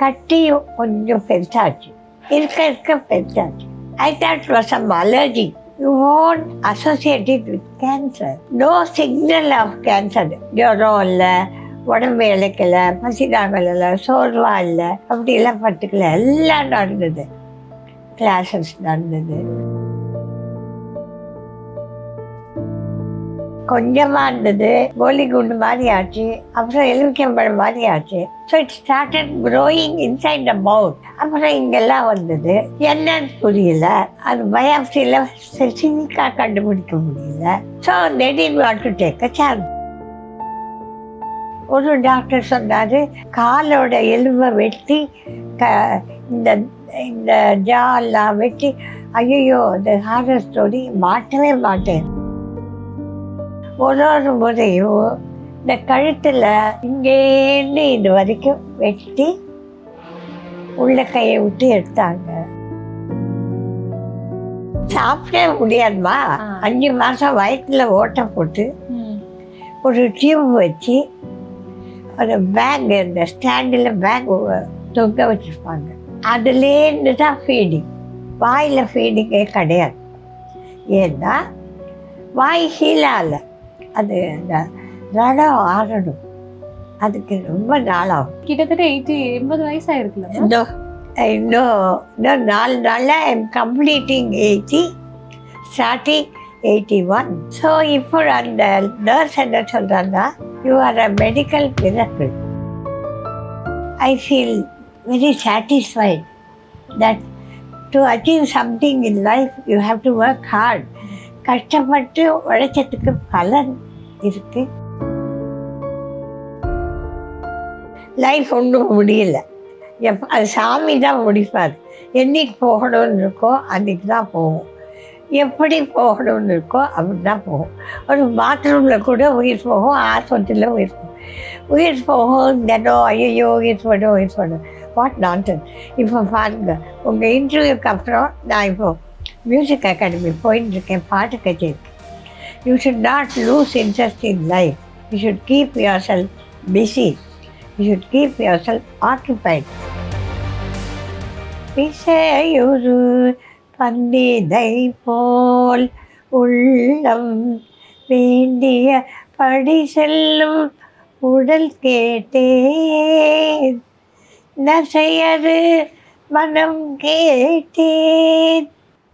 கட்டியும் கொஞ்சம் பெருசாச்சு, இருக்க பெருசாச்சு. I thought it was some allergy. You won't associate it with cancer. No signal of cancer. ஜுரம் இல்லை, உடம்பு இழைக்கலை, பசி தாங்கலை, சோர்வா இல்லை, அப்படியெல்லாம் பட்டுக்கல. எல்லாம் நடந்தது, கிளாஸஸ் நடந்தது. கொஞ்சமாக இருந்தது, கோலி குண்டு மாதிரி ஆச்சு, அப்புறம் எலுமிச்சம்பழம் மாதிரி ஆச்சு. So it started growing inside the mouth. அப்புறம் இங்கெல்லாம் வந்தது, என்னன்னு புரியல. அது பயாப்சியில் ஸ்பெசிஃபிக்காக கண்டுபிடிக்க முடியல. So they didn't want to take a chance. ஒரு டாக்டர் சொன்னார், காலோட எலும்பை வெட்டி இந்த இந்த ஜாலாம் வெட்டி, ஐயோ இந்த ஹாரர் ஸ்டோரி மாட்டவே மாட்டேன். ஒரு முறையும் இந்த கழுத்தில் இங்கேருந்து இது வரைக்கும் வெட்டி உள்ள கையை விட்டு எடுத்தாங்க. சாப்பிடவே முடியாதுமா. 5 மாதம் வயிற்றுல ஓட்டை போட்டு ஒரு டியூப் வச்சு ஒரு பேக், இந்த ஸ்டாண்டில் பேக் தொங்க வச்சுருப்பாங்க. அதுலேருந்து தான் ஃபீடிங். வாயில் ஃபீடிங்கே கிடையாது. ஏன்னா வாய் ஹீலால அது அந்த ரடம் ஆறணும், அதுக்கு ரொம்ப நாளாகும். கிட்டத்தட்ட 80 வயசாயிருக்குல்ல. இன்னும் 4 நாளில் ஐம் கம்ப்ளீட்டிங் 80, ஸ்டார்டிங் 81. ஸோ இப்போ அந்த நர்ஸ் என்ன சொல்கிறாங்கன்னா, you are a medical miracle. I feel very satisfied that to achieve something in life you have to work hard. கஷ்டப்பட்டு உழைச்சதுக்கு பலன் இருக்கு. லைஃப் ஒன்றும் முடியல. அது சாமி தான் முடிப்பார். என்னைக்கு போகணும்னு இருக்கோ அன்றைக்கி தான் போகும், எப்படி போகணும்னு இருக்கோ அப்படி தான் போகும். ஒரு பாத்ரூமில் கூட உயிர் போகும், ஆஸ்பத்திரியில் உயிர் போகும். உயிர் போகும் தினம், ஐயோ உயிர் போடும். What nonsense. இப்போ பாருங்க, உங்கள் இன்டர்வியூக்கு அப்புறம் நான் இப்போது மியூசிக் அகாடமி போயின்னு இருக்கேன், பாட்டு கச்சேரி. You should not lose interest in life. You should keep yourself busy. You should keep yourself occupied. இசையுரு பண்டிதை போல் உள்ளம் வேண்டிய படி செல்லும் உடல் கேட்டேன், நசையது மனம் கேட்டேன்.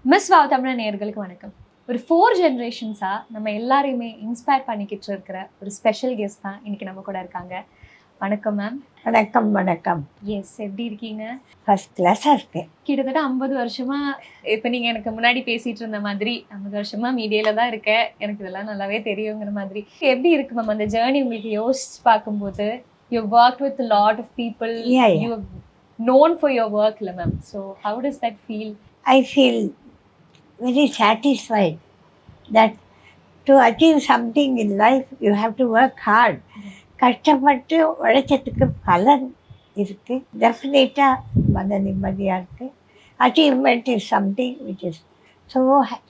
மிஸ் வாவ் தமிழ் நேயர்களுக்கு வணக்கம். ஒரு 4 ஜென்ரேஷன்ஸாக நம்ம எல்லாரையுமே இன்ஸ்பயர் பண்ணிக்கிட்டு இருக்கிற ஒரு ஸ்பெஷல் கெஸ்ட் தான் இன்னைக்கு நம்ம கூட இருக்காங்க. வணக்கம் மேம். வணக்கம். வணக்கம். எஸ், எப்படி இருக்கீங்க? ஃபர்ஸ்ட் கிளாஸாக இருக்கேன். கிட்டத்தட்ட 50 வருஷமாக, இப்போ நீங்கள் எனக்கு முன்னாடி பேசிகிட்டு இருந்த மாதிரி 50 வருஷமாக மீடியாவில் தான் இருக்கேன், எனக்கு இதெல்லாம் நல்லாவே தெரியுங்கிற மாதிரி. எப்படி இருக்கு மேம் அந்த ஜேர்னி உங்களுக்கு யோசிச்சு பார்க்கும்போது? You work with lot of people, you known for your work la ma'am, so how does that feel? I feel very satisfied that to achieve something in life you have to work hard. கஷ்டப்பட்டு உழைச்சதுக்கு பலன் இருக்கு. டெஃபினட்டாக மன நிம்மதியாக இருக்குது. Achievement is something which is so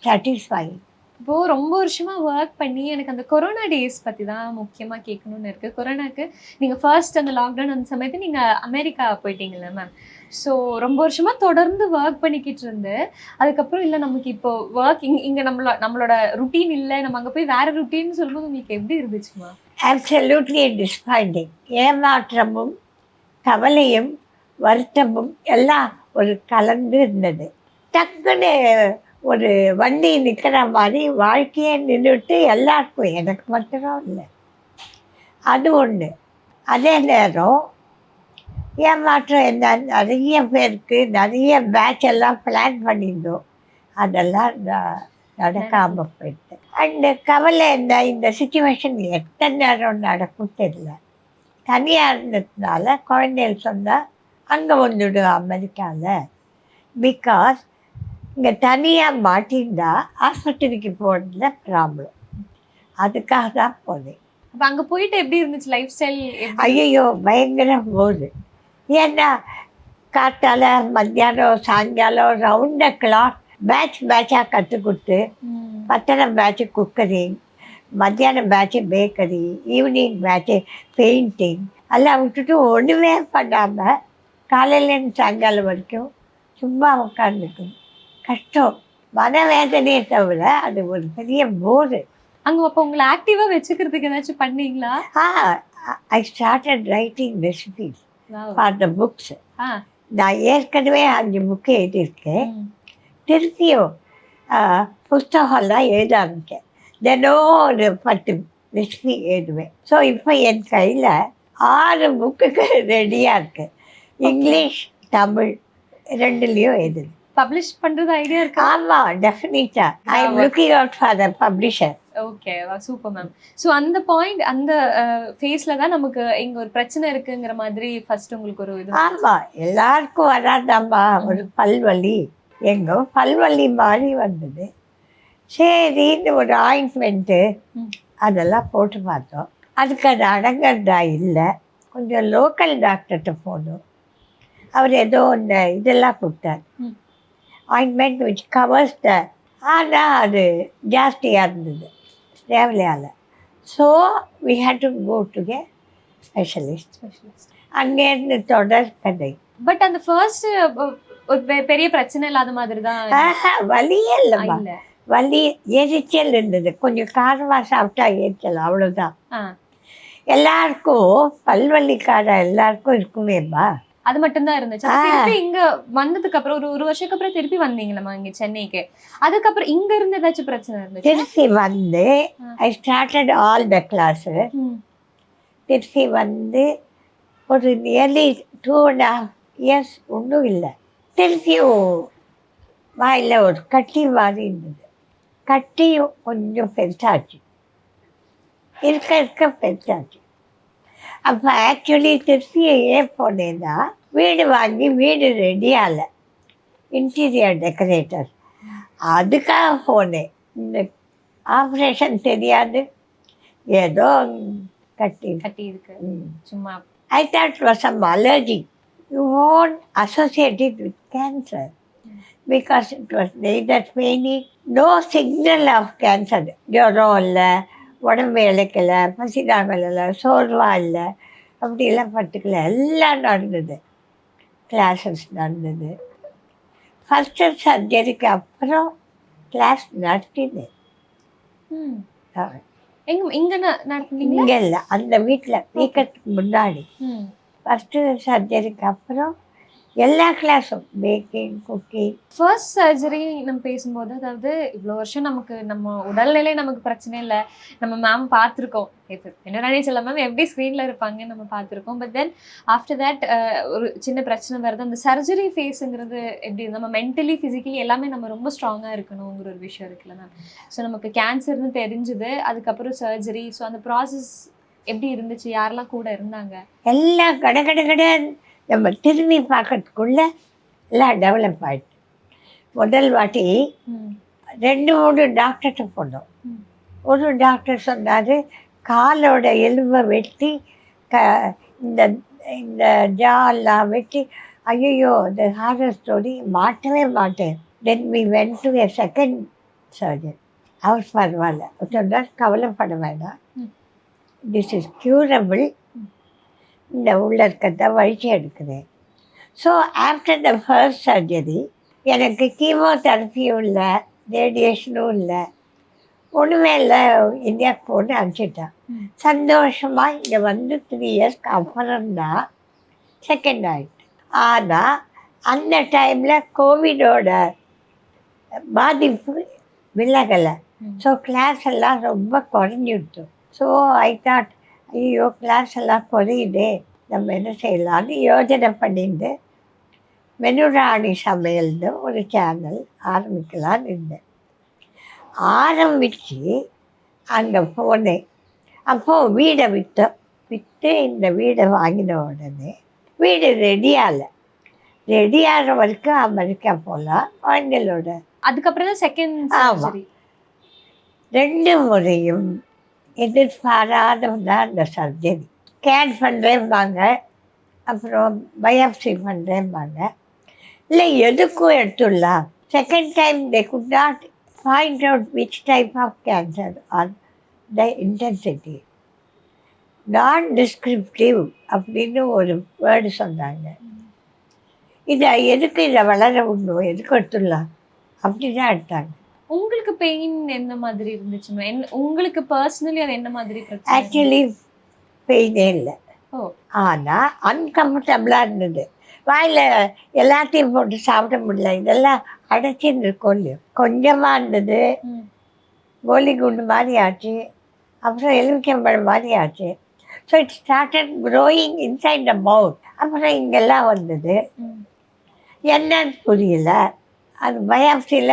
satisfying. இப்போது ரொம்ப வருஷமாக ஒர்க் பண்ணி எனக்கு அந்த கொரோனா டேஸ் பற்றி தான் முக்கியமாக கேட்கணுன்னு இருக்குது. கொரோனாக்கு நீங்கள் ஃபர்ஸ்ட் அந்த லாக்டவுன் அந்த சமயத்து நீங்கள் அமெரிக்கா போயிட்டீங்கல்ல மேம். ஸோ ரொம்ப வருஷமாக தொடர்ந்து ஒர்க் பண்ணிக்கிட்டு இருந்து, அதுக்கப்புறம் இல்லை நமக்கு இப்போ ஒர்க் இங்கே நம்மளோட ருட்டீன் இல்லை, நம்ம அங்கே போய் வேறு ருட்டீன்னு சொல்லும்போது உங்களுக்கு எப்படி இருந்துச்சுமா? அப்சல்யூட்லி டிஸ்பாயிண்டிங். ஏமாற்றமும் கவலையும் வருத்தமும் எல்லாம் ஒரு கலந்து இருந்தது. டக்குன்னு ஒரு வண்டி நிற்கிற மாதிரி வாழ்க்கையே நின்றுட்டு எல்லாருக்கும், எனக்கு மட்டும் இல்லை, அது ஒன்று. அதே நேரம் ஏமாற்றம் என்ன, நிறைய பேருக்கு நிறைய பேட்ச் எல்லாம் பிளான் பண்ணியிருந்தோம், அதெல்லாம் நடக்காமல் போயிட்டு. அண்டு கவலை என்ன, இந்த சுச்சுவேஷன் எத்தனை நேரம் நடக்கும் தெரியல. தனியாக இருந்ததுனால குழந்தைகள் சொன்னால் அங்கே வந்துடும் அமெரிக்காவில். பிகாஸ் இங்கே தனியாக மாட்டிருந்தா ஆஸ்பத்திரிக்கு போகிறதுல ப்ராப்ளம், அதுக்காக தான் போனேன். அப்போ அங்கே போயிட்டு எப்படி இருந்துச்சு லைஃப் ஸ்டைல்? ஐயோ பயங்கரம் போகுது. ஏன்னா காத்தால மத்தியானம் சாயங்காலம் ரவுண்ட் த கிளாக் பேட்சாக கற்றுக் கொடுத்து, பத்தனம் பேட்சு குக்கரிங், மத்தியானம் batch bakery, evening batch painting எல்லாம் விட்டுட்டு ஒன்றுமே பண்ணாமல் காலையிலேருந்து சாயங்காலம் வரைக்கும் சும்மா உட்காந்துக்கணும். கஷ்டம், மனவேதனையை தவிர அது ஒரு பெரிய போர். அங்க அப்ப உங்களை ஆக்டிவா வச்சுக்கிறதுக்கு ஏதாச்சும் பண்ணீங்களா? I started writing recipes Wow. For the books. ஆ. நான் ஏற்கனவே 5 புக்கு எழுதியிருக்கேன். ம். திருப்பியும் புஸ்தகம்லாம் எழுத ஆரம்பித்தேன். தினம் ஒரு 10 ரெசிபி எழுதுவேன். ஸோ இப்போ என் கையில் 6 புக்குக்கு ரெடியாக இருக்கு. இங்கிலீஷ், தமிழ் 2லேயும் எழுதுது. பப்ளிஷ் பண்றது ஐடியா இருக்கா? ஆமாம், டெஃபினட்டாக. I am looking out for the publisher. Okay, super ma'am. So அந்த பாயிண்ட், அந்த ஃபேஸ்ல தான் நமக்கு இங்க ஒரு பிரச்சனை இருக்குங்கிற மாதிரி ஃபர்ஸ்ட் உங்களுக்கு ஒரு இது. ஆமாம், எல்லாருக்கும் வராதாம்மா ஒரு பல்வலி. எங்கோ பல்வலி மாதிரி வந்தது. சரின்னு ஒரு ஆயின்மெண்ட்டு அதெல்லாம் போட்டு பார்த்தோம். அதுக்கு அது அடங்கிறதா இல்லை. கொஞ்சம் லோக்கல் டாக்டர்கிட்ட போனோம். அவர் ஏதோ ஒன்று இதெல்லாம் கொடுத்தார், ஆயின்மெண்ட் விச் கவர்ஸ் த. ஆனால் அது ஜாஸ்தியாக இருந்தது தேவையால். So we had to go to get specialist. அங்கேருந்து தொடர் கதை. பட் அந்த ஃபர்ஸ்ட் ஒரு பெரிய பிரச்சனை இல்லாத மாதிரி தான். வலியே இல்லைம்மா. இல்ல. வலி எரிச்சல் இருந்தது. கொஞ்சம் காரமாக சாப்பிட்டா எரிச்சல், அவ்வளோதான். ஆ. எல்லாருக்கும் பல்வலிக்கார எல்லாருக்கும் இருக்குமேம்மா. அது மட்டும் தான் இருந்துச்சு. திருப்பி இங்க வந்ததுக்கு அப்புறம் ஒரு வருஷத்துக்கு அப்புறம் திருப்பி வந்தீங்களா இங்க சென்னைக்கு? அதுக்கப்புறம் இங்க இருந்து ஏதாச்சும் பிரச்சனை இருந்துச்சு? திருப்பி வந்து I started all the class. திருப்பி வந்து ஒரு நியர்லி 2.5 இயர்ஸ் ஒன்றும் இல்லை. திருப்பியும் வாயில் ஒரு கட்டி மாதிரி இருந்தது. கட்டியும் கொஞ்சம் பெருசாச்சு, இருக்க பெருசாச்சு. அப்போ ஆக்சுவலி திருப்பி ஏன் போனேன்னா, வீடு வாங்கி வீடு ரெடியாகல, இன்டீரியர் டெக்கரேட்டர், அதுக்காக போனேன். இந்த ஆப்ரேஷன் தெரியாது, ஏதோ கட்டி இருக்கு சும்மா. I thought it was some allergy. You won't associate it with cancer because it was neither paining, no signal of cancer. ஜுரம் இல்லை, உடம்பு இழைக்கலை, பசிதாகல இல்லை, சோர்வாக இல்லை, அப்படிலாம் பட்டுக்கல. எல்லாம் நடந்தது. கிளாஸஸ் நடந்தது. ஃபஸ்ட்டு சர்ஜரிக்கு அப்புறம் கிளாஸ் நடத்தினேன். இங்கே இல்லை, அந்த வீட்டில் வீக்கத்துக்கு முன்னாடி. ஃபஸ்ட்டு சர்ஜரிக்கு அப்புறம் எல்லா கிளாஸும், பேக்கிங், குக்கிங். ஃபர்ஸ்ட் சர்ஜரி நம்ம பேசும்போது, அதாவது இவ்வளோ வருஷம் நமக்கு நம்ம உடல்நிலை நமக்கு பிரச்சனை இல்லை, நம்ம மேம் பார்த்துருக்கோம். என்ன சொல்ல மேம் எப்படி ஸ்க்ரீனில் இருப்பாங்கன்னு நம்ம பார்த்துருக்கோம். பட் தென் ஆஃப்டர் தேட் ஒரு சின்ன பிரச்சனை வருது. அந்த சர்ஜரி ஃபேஸுங்கிறது எப்படி, நம்ம மென்டலி ஃபிசிக்கலி எல்லாமே நம்ம ரொம்ப ஸ்ட்ராங்காக இருக்கணுங்கிற ஒரு விஷயம் இருக்குல்ல மேம். ஸோ நமக்கு கேன்சர்னு தெரிஞ்சுது, அதுக்கப்புறம் சர்ஜரி. ஸோ அந்த ப்ராசஸ் எப்படி இருந்துச்சு? யாரெல்லாம் கூட இருந்தாங்க? எல்லாம் கடை நம்ம திரும்பி பார்க்கறதுக்குள்ள எல்லாம் டெவலப் ஆகிட்டு. முதல் வாட்டி 2-3 டாக்டர்கிட்ட போனோம். ஒரு டாக்டர் சொன்னார், காலோட எலும்பை வெட்டி இந்த இந்த ஜாலாம் வெட்டி, ஐயோ இந்த ஹாரர் ஸ்டோரி மாட்டவே மாட்டேன். Then we went to a second surgeon. அவர் பரவாயில்ல சொன்னார், கவலைப்பட வேண்டாம், திஸ் இஸ் க்யூரபிள், இந்த உள்ள இருக்கிறத வழிச்சு எடுக்கிறேன். So after the first surgery எனக்கு கீமோதெரப்பியும் இல்லை, ரேடியேஷனும் இல்லை, ஒன்றுமே இல்லை. இந்தியாவுக்கு போட்டு அனுப்பிச்சிட்டான். சந்தோஷமாக இங்கே வந்து 3 இயர்ஸ்க்கு அப்புறம்தான் செகண்ட் ஆகிட்டு. ஆனால் அந்த டைமில் கோவிடோட பாதிப்பு விலகலை. ஸோ கிளாஸ் எல்லாம் ரொம்ப குறைஞ்சிடுச்சு. ஸோ ஐ தாட், ஐயோ கிளாஸ் எல்லாம் குறையுதே, நம்ம என்ன செய்யலான்னு யோஜனை பண்ணிட்டு மெனுராணி சமையல்னு ஒரு சேனல் ஆரம்பிக்கலான்னு இருந்தேன். ஆரம்பித்து அங்கே போனேன். அப்போது வீடை விற்று இந்த வீடை வாங்கின உடனே வீடு ரெடியாகிற வரைக்கும் அமெரிக்கா போகலாம் குழந்தைகளோட. அதுக்கப்புறம் தான் செகண்ட் சர்ஜரி. 2 முறையும் எதிர்பாராததான் அந்த சர்ஜரி. ஸ்கேன் பண்ணுறேன்பாங்க, அப்புறம் பயாப்சி பண்ணுறேன்பாங்க, இல்லை எதுக்கும் எடுத்துடலாம். Second time they could not find out which type of cancer or the intensity. நான் டிஸ்கிரிப்டிவ் அப்படின்னு ஒரு வேர்டு சொன்னாங்க. இதை எதுக்கு இதை வளர விடணும், எதுக்கு எடுத்துடலாம் அப்படி தான் எடுத்தாங்க. உங்களுக்கு பெயின் எந்த மாதிரி இருந்துச்சுமா? உங்களுக்கு பர்சனலி அது என்ன மாதிரி பிரச்சனை? ஆக்சுவலி பெயினே இல்லை. ஓ. ஆனால் அன்கம்ஃபர்டபுளாக இருந்தது. வாயில் எல்லாத்தையும் போட்டு சாப்பிட முடியல, இதெல்லாம் அடைச்சின்னு இருக்கும் இல்லையோ. கொஞ்சமாக இருந்தது, கோலி குண்டு மாதிரி ஆச்சு, அப்புறம் எலுமிச்சம்பழம் மாதிரி ஆச்சு. So it started growing inside the mouth. அப்புறம் இங்கெல்லாம் வந்தது, என்னன்னு புரியல. அது பயாப்சியில்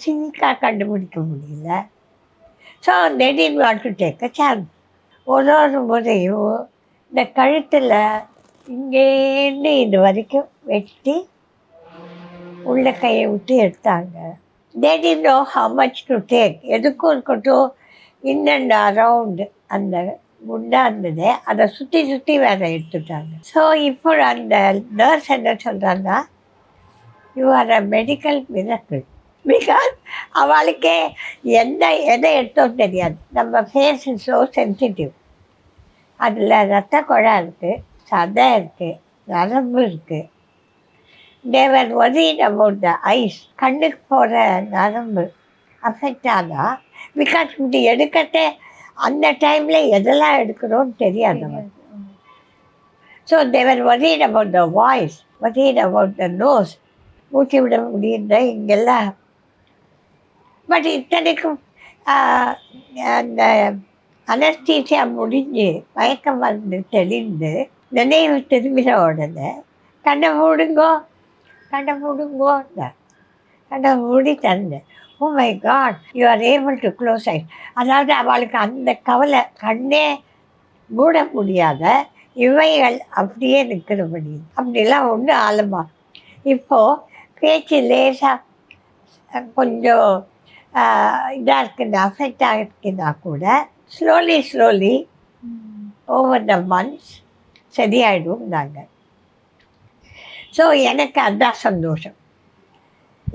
சினிக்காக கண்டுபிடிக்க முடியல. So they didn't want to take a chance. ஒரு முறையும் இந்த கழுத்தில் இங்கேருந்து இது வரைக்கும் வெட்டி உள்ள கையை விட்டு எடுத்தாங்க. they didn't know how much to take. எதுக்கும் இருக்கட்டும், இன் அண்ட் அரவுண்டு அந்த குண்டா இருந்தது, அதை சுற்றி சுற்றி வேற எடுத்துட்டாங்க. ஸோ இப்போ அந்த நர்ஸ் என்ன சொல்கிறாங்கன்னா, you are a medical miracle. Because அவளுக்கே எதை எடுத்தோம் தெரியாது. நம்ம ஃபேஸ் இஸ் ஸோ சென்சிட்டிவ். அதில் ரத்த குழா இருக்குது, சதை இருக்குது, நரம்பு இருக்குது. தேவர் worried about the eyes. கண்ணுக்கு போகிற நரம்பு அஃபெக்ட் ஆனால், பிகாஸ் இப்படி எடுக்கட்டே அந்த டைமில் எதெல்லாம் எடுக்கிறோன்னு தெரியாது அவன். So they were worried about the voice, worried about the nose. மூச்சு விட முடியுது இங்கெல்லாம். பட் இத்தனைக்கும் அந்த அனஸ்தீசியா முடிஞ்சு மயக்க மருந்து தெளிந்து நினைவு திரும்பின உடனே கண்ணை மூடுங்கோ கண்ணை மூடி தந்தேன். Oh my God, you are able to close eye. அதாவது அவளுக்கு அந்த கவலை, கண்ணே மூட முடியாத இவைகள் அப்படியே நிற்கிறபடி அப்படிலாம் ஒன்று ஆழமா. இப்போது பேச்சு லேசாக கொஞ்சம் இதாக இருக்குன்னு அஃபெக்ட் ஆகிருக்குன்னா கூட ஸ்லோலி ஓவர் த மந்த்ஸ் சரியாயிடும் நாங்கள். ஸோ எனக்கு அதுதான் சந்தோஷம்.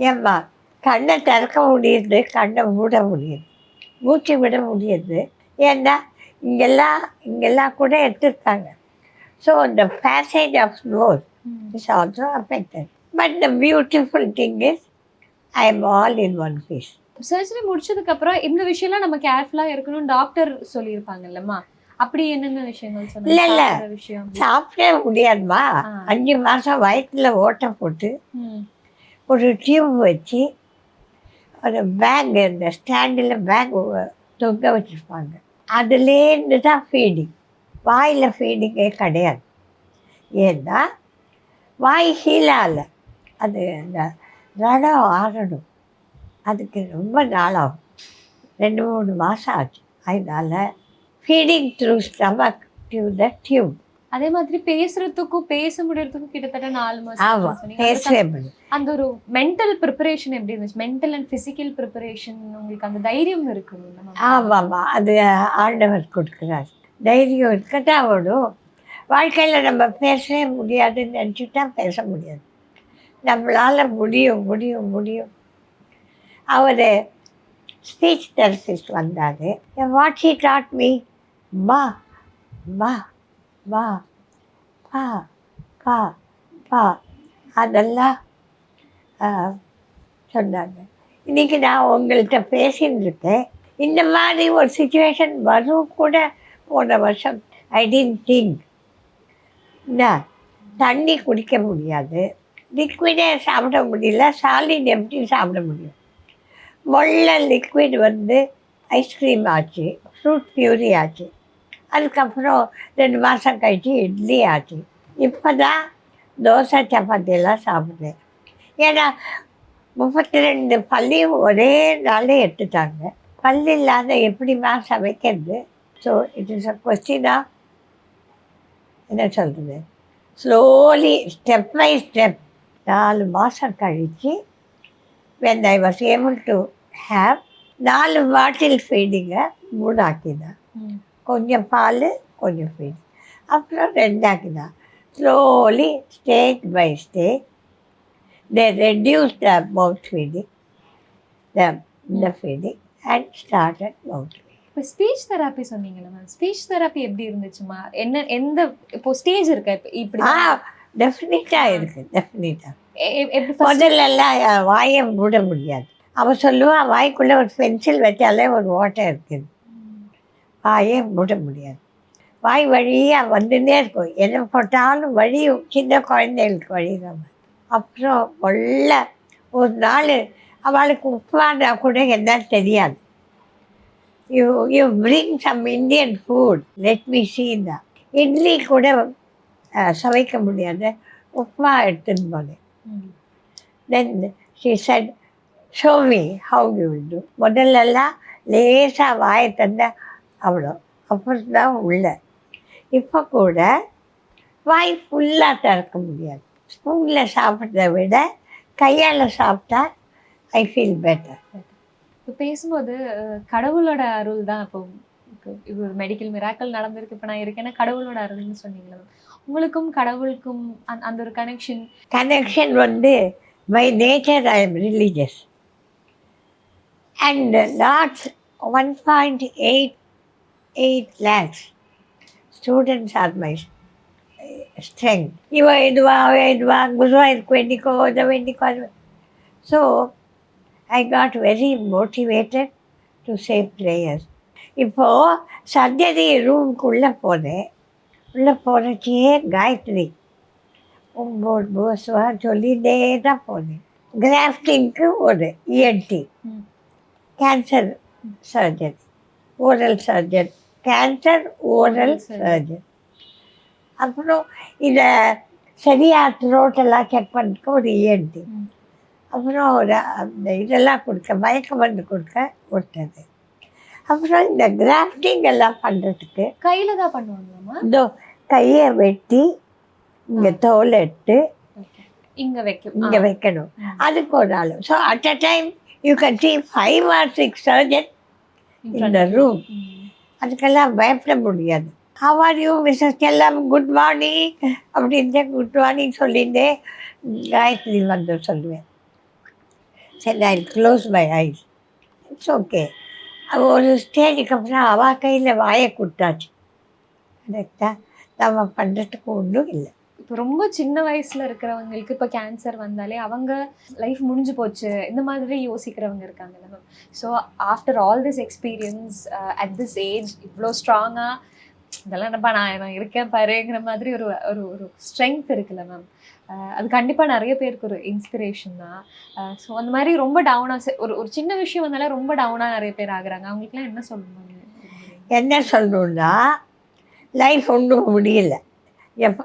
ஏம்மா கண்ணை திறக்க முடியுது, கண்ணை மூட முடியுது, மூச்சு விட முடியுது. ஏன்னா இங்கெல்லாம் கூட எடுத்துருக்காங்க. So the passage of nose is also affected. But the beautiful thing is, I am all in one piece. Surgery முடிச்சதுக்கு அப்புறம் இந்த விஷயம்லாம் நம்ம கேர்ஃபுல்லா இருக்கணும் டாக்டர் சொல்லியிருப்பாங்கல்லம்மா, அப்படி என்னென்ன விஷயங்கள் சொன்னாங்க? இல்லை விஷயம் சாப்பிடவே முடியாதுமா. 5 மாதம் வயிற்றுல ஓட்டை போட்டு ஒரு டியூப் வச்சு ஒரு பேக், இந்த ஸ்டாண்டில் பேக் தொங்க வச்சுருப்பாங்க. அதுலேருந்து தான் ஃபீடிங். வாயில் ஃபீடிங்கே கிடையாது. ஏன்னா வாய் ஹீலால் அது அந்த ரடம் ஆறணும், அதுக்கு ரொம்ப நாளாகும். 2-3 மாதம் ஆச்சு. அதனால் feeding through stomach to the tube. அதே மாதிரி பேசுறதுக்கும் பேச முடியறதுக்கும் கிட்டத்தட்ட 4 மாசம். ஆமாம், பேசவே முடியும். அந்த ஒரு மென்டல் ப்ரிப்பரேஷன் எப்படி இருந்துச்சு? மென்டல் அண்ட் ஃபிசிக்கல் ப்ரிப்பரேஷன் உங்களுக்கு அந்த தைரியம் இருக்கணும். ஆமாம்மா, அது ஆண்டவர் கொடுக்குறாரு. தைரியம் இருக்கத்தான் வேணும். வாழ்க்கையில் நம்ம பேசவே முடியாதுன்னு நினச்சிட்டா பேச முடியாது. நம்மளால் முடியும். அவர் ஸ்பீச் தெரபிஸ்ட் வந்தார். வாட் ஷி டாட் மீ, மா மா வா பா பா பா அதெல்லாம் சொன்னாங்க. இன்றைக்கி நான் உங்கள்கிட்ட பேசின்னு இருக்கேன். இந்த மாதிரி ஒரு சுச்சுவேஷன் வரும் கூட போன வருஷம் ஐ டிடன்ட் திங்க். தண்ணி குடிக்க முடியாது, லிக்விடே சாப்பிட முடியல, சாலிட் எப்படி சாப்பிட முடியும்? லிக்விட் வந்து ஐஸ்கிரீம் ஆச்சு, ஃப்ரூட் பியூரி ஆச்சு. அதுக்கப்புறம் 2 மாதம் கழிச்சு இட்லி ஆச்சு. இப்போ தான் தோசை சப்பாத்தியெல்லாம் சாப்பிட்றேன். ஏன்னா 32 பல்லியும் ஒரே நாளே எடுத்துட்டாங்க. பல் இல்லாத எப்படிமா சமைக்கிறது? So it is a question of என்ன சொல்கிறது, ஸ்லோலி ஸ்டெப் பை ஸ்டெப். 4 மாதம் கழித்து when I was able to have 4 பாட்டில் ஃபீடிங்கை 3 ஆக்கினேன். கொஞ்சம் பால் கொஞ்சம் ஃபீடிங், அப்புறம் 2 ஆக்கினேன். Slowly stage by stage they reduced the mouth feeding, the feeding and started mouth feeding. இப்போ speech therapy சொன்னீங்கல்ல மேம், ஸ்பீச் தெராப்பி எப்படி இருந்துச்சுமா? எந்த இப்போ ஸ்டேஜ் இருக்கா? இப்போ இப்படி டெஃபினட்டாக இருக்குது, டெஃபினட்டாக. எப்படி first- முதல்லலாம் வாயை மூட முடியாது. அவன் சொல்லுவான், வாய்க்குள்ளே ஒரு பென்சில் வச்சாலே ஒரு ஓட்டை இருக்குது, வாயே மூட முடியாது. வாய் வழியாக வந்துன்னே இருக்கும், எதை போட்டாலும் வழி. சின்ன குழந்தைகளுக்கு வழி தான். அப்புறம் கொள்ள ஒரு நாள் அவளுக்கு உப்புவானா கூட என்னன்னு தெரியாது. You bring some Indian food, let me see தான். இட்லி கூட சமைக்க முடியாத உப்புமா எடுத்துன்னு போனேன். Then she said, show me how you will do. முதல்லலாம் லேசாக வாயை தந்த அவ்வளோ, அப்புறம் தான் உள்ள. இப்போ கூட வாய் ஃபுல்லாக திறக்க முடியாது. ஸ்பூனில் சாப்பிட்றத விட கையால் சாப்பிட்டா ஐ ஃபீல் பெட்டர். இப்போ பேசும்போது கடவுளோட அருள் தான். இப்போ மெடிக்கல் மிராக்கல் நடந்திருக்கு, இப்போ நான் இருக்கேன்னா கடவுளோட அருள்னு சொன்னீங்களா மேம்? உங்களுக்கும் கடவுளுக்கும் அந்த ஒரு கனெக்ஷன் வந்து by nature I am religious. And lots 1.88 lakhs students are my strength. இவன் இதுவா குருவாயூருக்கு வேண்டிக்கோ, இதை வேண்டிக்கோ, அது. So I got very motivated to say prayers. இப்போது சர்ஜரி ரூமுக்குள்ளே போனேன். உள்ளே போனச்சே காயத்ரி 9 வருஷமாக சொல்லிகிட்டே தான் போனேன். கிராஃப்டிங்க்கு ஒரு ENT, cancer surgery, oral surgeon, cancer oral surgeon. அப்புறம் இதை சரியாக த்ரோட்டெல்லாம் செக் பண்ணுறதுக்கு ஒரு இஎன்டி. அப்புறம் ஒரு அந்த இதெல்லாம் கொடுக்க, மயக்க மருந்து கொடுக்க விட்டது. அப்புறம் இந்த கிராஃப்டிங் எல்லாம் பண்ணுறதுக்கு கையில் தான் பண்ணுவாங்கம்மா. இதோ கையை வெட்டி இங்கே தோல் எடுத்து இங்கே வைக்கணும். அதுக்கு ஒரு ஆள். So at a time you can see 5 or 6 surgeons in the room. அதுக்கெல்லாம் பயப்பட முடியாது. How are you Mrs Chellam, good morning அப்படின்ட்டு குட் மார்னிங் சொல்லிட்டு காயத்ரி வந்து சொல்லுவேன். சரி, I close my eyes, it's okay. ஒரு ஸ்டேஜுக்கு அப்புறம் அவள் கையில் வாயை கொடுத்தாச்சு. கரெக்டாக நம்ம பண்ணுறதுக்கு ஒன்றும் இல்லை. இப்போ ரொம்ப சின்ன வயசுல இருக்கிறவங்களுக்கு இப்போ கேன்சர் வந்தாலே அவங்க லைஃப் முடிஞ்சு போச்சு இந்த மாதிரி யோசிக்கிறவங்க இருக்காங்கல்ல ma'am. So after all this experience at this age இவ்வளோ ஸ்ட்ராங்காக இதெல்லாம் என்னப்பா நான் இருக்கேன் பாருங்கிற மாதிரி ஒரு ஒரு ஒரு ஸ்ட்ரென்த் இருக்குல்ல மேம். அது கண்டிப்பாக நிறைய பேருக்கு ஒரு இன்ஸ்பிரேஷன் தான். ஸோ அந்த மாதிரி ரொம்ப டவுனாக ஒரு சின்ன விஷயம் வந்தாலே ரொம்ப டவுனாக நிறைய பேர் ஆகுறாங்க. அவங்களுக்குலாம் என்ன சொல்லணும்? என்ன சொல்லணுன்னா, லைஃப் ஒன்றும் முடியல.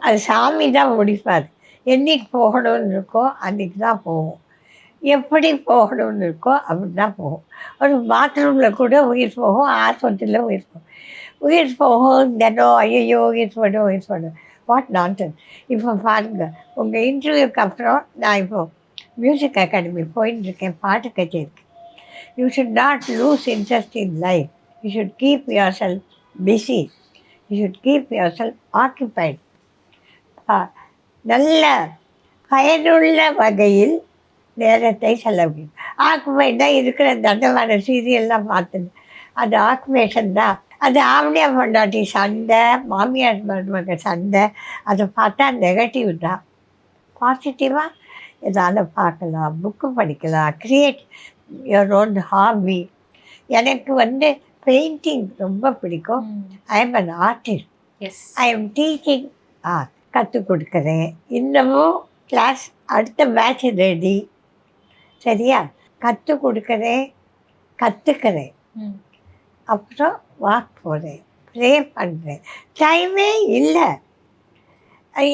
அது சாமி தான் முடிப்பார். என்றைக்கு போகணும்னு இருக்கோ அன்றைக்கி தான் போகும். எப்படி போகணும்னு இருக்கோ அப்படி தான் போகும். ஒரு பாத்ரூமில் கூட உயிர் போகும், ஆஸ்பத்திரியில் உயிர் போகும். உயிர் போகும் தினம் ஐயோ உயிர் போடும் வாட் நான்சென்ஸ். இப்போ பாருங்கள், உங்கள் இன்டர்வியூக்கு அப்புறம் நான் இப்போது மியூசிக் அகாடமி போயிட்டுருக்கேன், பாட்டு கச்சேரிக்கு. You should not lose interest in life. You should keep yourself busy. You should keep yourself occupied. நல்ல பயனுள்ள வகையில் நேரத்தை செலவிடும். ஆக்குபைட் தான் இருக்கிற தண்டமான சீரியல்லாம் பார்த்துது, அது ஆக்குபேஷன் தான். அது ஆவணியா பொண்டாட்டி சண்டை, மாமியார் மருமக சண்டை, அதை பார்த்தா நெகட்டிவ் தான். பாசிட்டிவாக எதாவது பார்க்கலாம், புக்கு படிக்கலாம், கிரியேட் யுவர் ஓன் ஹாபி. எனக்கு வந்து பெயிண்டிங் ரொம்ப பிடிக்கும். I am an artist. I am teaching art, கற்றுக் கொடுக்குறேன். இன்னமும் கிளாஸ் அடுத்த பேட்ச் ரெடி. சரியா? கற்றுக் கொடுக்குறேன், கற்றுக்கிறேன். அப்புறம் வாக் போகிறேன், ப்ரே பண்ணுறேன். டைமே இல்லை.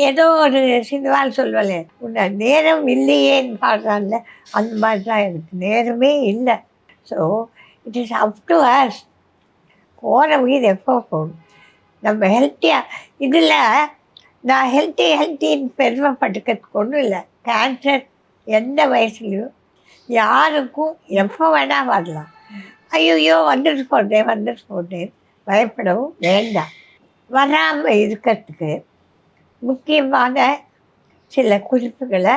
ஏதோ ஒரு சினிமாவில் சொல்லுவாள், உன்னை நேரம் இல்லையேன்னு பாடுறான்ல, அந்த மாதிரி தான் எனக்கு நேரமே இல்லை. So it is up to us. போகிற உயிர் எப்போ போகணும், நம்ம ஹெல்த்தியாக. இதில் நான் ஹெல்த்தின்னு பெருமைப்பட்டுக்கிறதுக்கு ஒன்றும் இல்லை. கேன்சர் எந்த வயசுலையும் யாருக்கும் எப்போ வேணால் வரலாம். ஐயோ வந்துட்டு போட்டேன் பயப்படவும் வேண்டாம். வராமல் இருக்கிறதுக்கு முக்கியமான சில குறிப்புகளை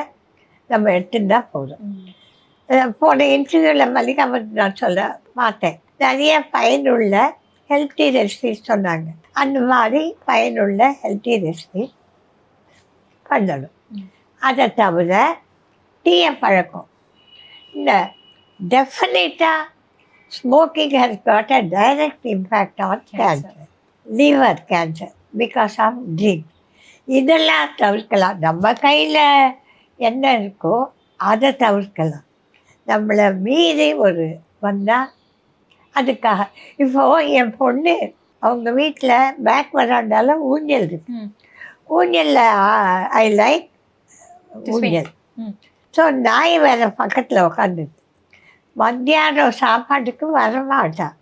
நம்ம எடுத்துட்டா போதும். போன இன்டர்வியூவில் மல்லிகாமன் நான் பார்த்தேன், நிறைய பயனுள்ள ஹெல்த்தி ரெசிபிஸ் சொன்னாங்க. அந்த மாதிரி பயனுள்ள ஹெல்த்தி ரெசிபி பண்ணணும். அதை தவிர டீயை பழக்கம். இந்த டெஃபினட்டாக smoking has got a direct impact on cancer, liver cancer because of drink. இதெல்லாம் தவிர்க்கலாம். நம்ம கையில் என்ன இருக்கோ அதை தவிர்க்கலாம். நம்மளை மீறி ஒரு வந்தால் அதுக்காக. இப்போது என் பொண்ணு அவங்க வீட்டில் பேக் வராண்டால ஊஞ்சல் இருக்கு. ஊஞ்சலில் ஐ லைக் ஊஞ்சல். ஸோ நாய் வேறு பக்கத்தில் உட்காந்துருக்கு. மத்தியானம் சாப்பாட்டுக்கு வரமாட்டான்.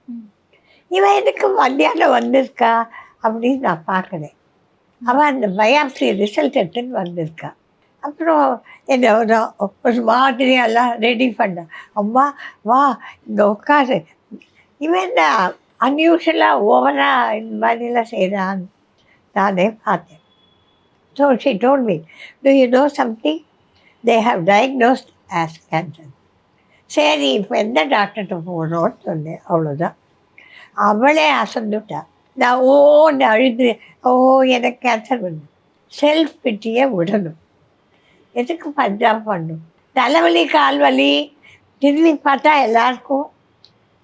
இவன் எதுக்கு மத்தியானம் வந்திருக்கா அப்படின்னு நான் பார்க்குறேன். அவன் அந்த பயாப்சி ரிசல்ட் எடுத்துன்னு வந்திருக்கா. அப்புறம் என்ன ஒரு மாதிரியெல்லாம் ரெடி பண்ண, அம்மா வா இங்கே உட்காரு, இவன் தான் அன்யூஷுவலாக ஓவராக இந்த மாதிரிலாம் செய்கிறான் நானே பார்த்தேன். So she told me, do you know something, they have diagnosed as cancer. சரி இப்போ எந்த டாக்டர்கிட்ட போகணும்னு சொன்னேன். அவ்வளோதான். அவளே அசந்துட்டா. நான் ஓன்னு அழுது, ஓ எனக்கு கேன்சர் பண்ணு. செல்ஃப் பிட்டியை விடணும். எதுக்கு பஞ்சாப் பண்ணும்? தலைவலி கால் வலி, திரும்பி பார்த்தா எல்லாருக்கும்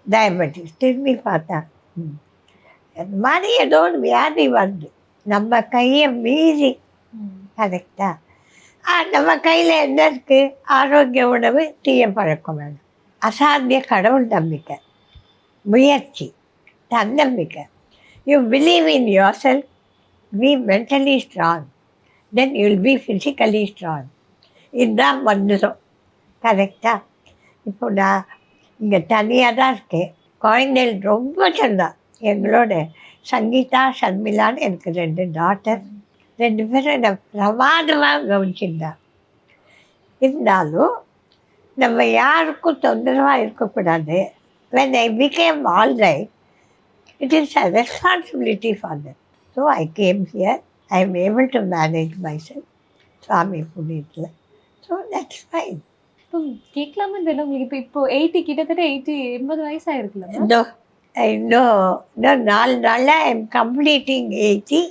டயபெட்டிஸ், திரும்பி பார்த்தா அந்த மாதிரி ஏதோ ஒரு வியாதி வருது நம்ம கையை மீறி. கரெக்டாக நம்ம கையில் என்ன இருக்குது? ஆரோக்கிய உணவு, தீய பழக்கம் வேணும், அசாத்திய கடவுள் நம்பிக்கை, முயற்சி, தன்னம்பிக்கை. You believe in your self, B mentally strong, then you will be physically strong. இதுதான் வந்துடும். கரெக்டாக. இப்போ நான் இங்கே தனியாக தான் இருக்கேன். குழந்தைகள் ரொம்ப சொன்னான். எங்களோட சங்கீதா, ஷர்மிளான்னு எனக்கு 2 டாட்டர். 2 பேரும் என்னை பிரமாதமாக கவனிச்சிருந்தா. இருந்தாலும் நம்ம யாருக்கும் தொந்தரவாக இருக்கக்கூடாது. when I became all right, it is a responsibility for them. So I came here. I am able to manage myself. சுவாமி புண்ணியத்தில். So that's fine. இப்போ கேட்கலாமா தெரியல உங்களுக்கு. இப்போ 80 கிட்டத்தட்ட 80 வயசாயிருக்குல்ல? இன்னும் 4 நாளில் ஐ எம் கம்ப்ளீட்டிங் 80,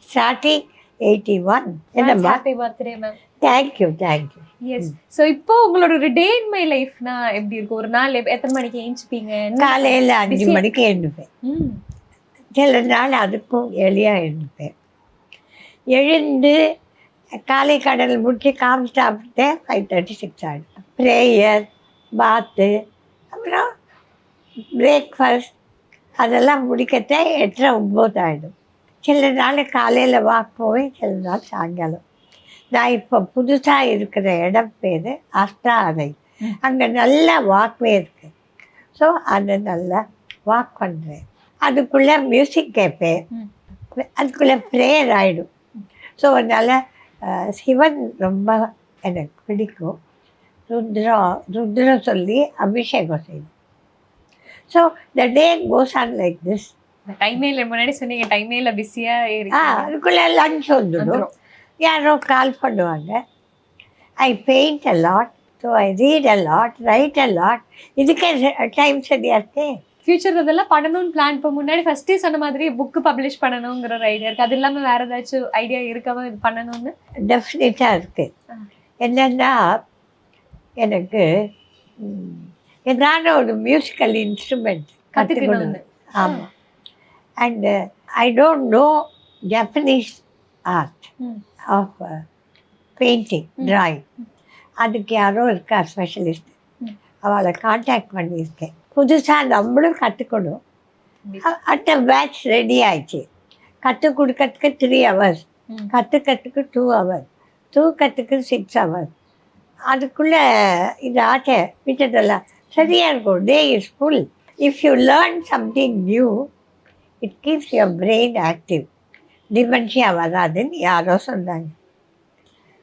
ஸ்டார்டிங் 81. என்னம்மா? Happy birthday ma'am. Thank you thank you. Yes. So இப்போ உங்களோட ஒரு டே இன் மை லைஃப்னா எப்படி இருக்கும்? ஒரு நாள் எத்தனை மணிக்கு எழுந்துப்பீங்க? காலையில் 5 மணிக்கு எழுந்துப்பேன். சில நாள் அதுக்கும் எளியாக எழுந்துப்பேன். எழுந்து காலை கடல் முடிச்சு காஃபி சாப்பிட்டு 5:30, 6 ஆகிடும். ப்ரேயர், பாத்து, அப்புறம் பிரேக்ஃபாஸ்ட் அதெல்லாம் முடிக்கத்தே 8:30, 9 ஆகிடும். சில நாள் காலையில் வாக் போவேன், சில நாள் சாயங்காலம். நான் இப்போ புதுசாக இருக்கிற இடம் பேர் அஷ்டா அறை. அங்கே நல்ல வாக்வே இருக்குது. ஸோ அதை நல்லா வாக் பண்ணுறேன். அதுக்குள்ளே மியூசிக் கேட்பேன். அதுக்குள்ளே ப்ரேயர் ஆகிடும். ஸோ அதனால் சிவன் ரொம்ப எனக்கு பிடிக்கும். ருத்ரம் சொல்லி அபிஷேகம் செய்யும். So the day goes on like this. டைமே இல்லை. முன்னாடி சொன்னீங்க டைமே இல்லை, பிஸியாக இருக்கு. அதுக்குள்ளே லஞ்ச் வந்துடும். யாரோ கால் பண்ணுவாங்க. I paint a lot, so I read a lot, write a lot. இதுக்கே டைம் சரியாக இருக்கு. ஃபியூச்சர் இதெல்லாம் பண்ணணும்னு பிளான். இப்போ முன்னாடி ஃபஸ்ட்டே சொன்ன மாதிரி புக்கு பப்ளிஷ் பண்ணணுங்கிற ஒரு ஐடியா இருக்குது. அது இல்லாமல் வேறு ஏதாச்சும் ஐடியா இருக்காம இது பண்ணணும்னு? டெஃபினட்டாக இருக்குது. என்னென்னா எனக்கு ஏதாவது ஒரு மியூசிக்கல் இன்ஸ்ட்ருமெண்ட் கற்றுக்கணும். ஆமாம். And I don't know Japanese art of painting, drawing. அதுக்கு யாரோ இருக்கா ஸ்பெஷலிஸ்ட். அவளை கான்டாக்ட் பண்ணியிருக்கேன். புதுசாக நம்மளும் கற்றுக்கணும். அடுத்த பேட்ச் ரெடி ஆயிடுச்சு. கற்றுக் கொடுக்கறதுக்கு 3 hours, கற்றுக்கிறதுக்கு 2 hours, தூக்கத்துக்கு 6 hours. அதுக்குள்ளே இது ஆச்சே விட்டதெல்லாம் சரியாக இருக்கும். Day is full. If you learn something new, it keeps your brain active. Dementia வராதுன்னு யாரோ சொன்னாங்க.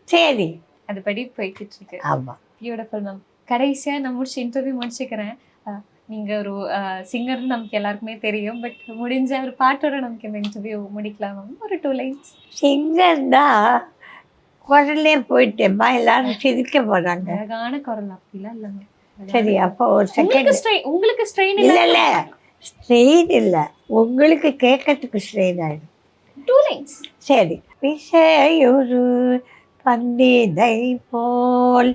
சரி, அதுபடி போய்கிட்டு இருக்கு. ஆமாம். Beautiful ma'am. கடைசியாக நான் இன்டர்வியூ முடிச்சுக்கிறேன். நீங்கள் ஒரு சிங்கர்னு நமக்கு எல்லாருக்குமே தெரியும். பட் முடிஞ்ச ஒரு பாட்டோட நமக்கு இந்த இன்டர்வியூ முடிக்கலாம் மேம். ஒரு 2 lines. சிங்கர் தான் குரலே போயிட்டேம்மா, எல்லாரும் சிரிக்க போகிறாங்க. அழகான குரல் அப்படிலாம் இல்லைங்க. சரி, அப்போ ஒரு செகண்ட். உங்களுக்கு ஸ்ட்ரெயின் இல்லை இல்லை, ஸ்ட்ரெயின் இல்லை, உங்களுக்கு கேட்கறதுக்கு ஸ்ட்ரெயின் ஆகிடும். 2 lines. சரி. விசையுரு பந்தினை போல்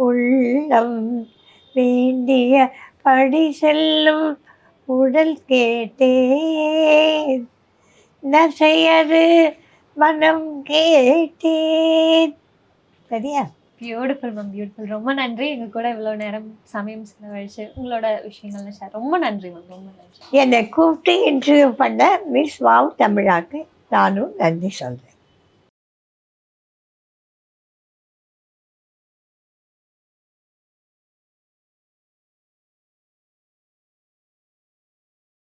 உள்ளம் வேண்டிய படி செல்லும் உடல் கேட்டேன் நசையது மனம் கேட்டேன். சரியா? Beautiful ma'am, beautiful. ரொம்ப நன்றி எங்க கூட இவ்வளோ நேரம் சமயம் செலவழிச்சு உங்களோட விஷயங்கள்ல ஷேர். ரொம்ப நன்றி மேம், ரொம்ப நன்றி. என்னை கூப்பிட்டு இன்டர்வியூ பண்ண மிஸ் வாவ் தமிழாக்கு நானும் நன்றி சொல்கிறேன்.